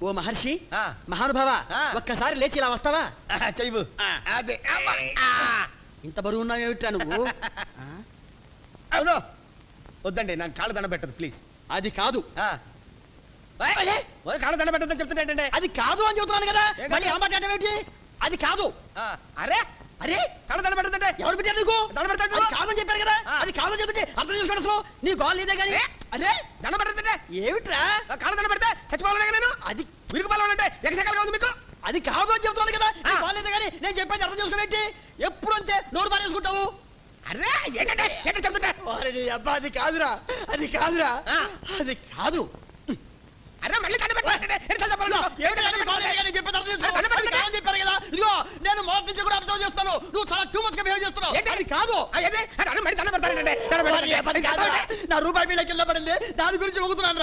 ఓ మహర్షి, ఆ. మహానుభావ, ఆ. ఒక్కసారి లేచి ఇలా వస్తావా? చెయ్యి. అదే ఇంత బరువు ఉన్నావు ఏమిట్రా నువ్వు? ఆ? అవును, వద్దండి, నాకు కాళ్ళు దండ పెట్టదు ప్లీజ్. అది కాదు. కాళ్ళు దండ పెట్టద్దని చెప్తుంటే అది కాదు అని చెబుతున్నాను కదా, ఏం కాదు? మళ్ళీ ఏమంటే అది కాదు. అరే అరే, కాళ్ళు దండ పెట్టదంటే ఎవరు పెట్టారు నీకు? దండ పెడతాడు. అది కాదని చెప్పారు కదా, ఆ. అది కాదని చెప్తుంటే అర్థం చేసుకోండి. అసలు నీ గోల్ ఇదే కానీ. అరే దండ పెట్టదంటే ఏమిట్రా? కాళ్ళు దండ పెడితే చచ్చిపోవాలనే నేను. అది విరుగు పాలంటే ఎగసకాలుగా ఉంది మీకు. అది కాదు అని చెప్తున్నాను కదా, నీ ఆ. గోల్ ఇదే కానీ నేను చెప్పేది అర్థం చేసుకోబెట్టి ఎప్పుడు అంతే నోరు పారేసుకుంటావు. అరే ఏంటంటే ఏంటంటే చెప్తుంటే. అబ్బా అది కాదురా, అది కాదురా, ఆ. అది కాదు. అరే మళ్ళీ దండ పెట్టండి. చెప్పారు కదా, ఇదిగో నేను మొదటి నుంచి కూడా అబ్జర్వ్ చేస్తాను, నువ్వు చాలా టూ మచ్ గా బిహేవ్ చేస్తున్నావు. అది కాదు. మళ్ళీ దండ పెడతానంటే నా రూపాయి బిళ్ళ కింద పడింది, దాని గురించి ఊగుతున్నాను రా.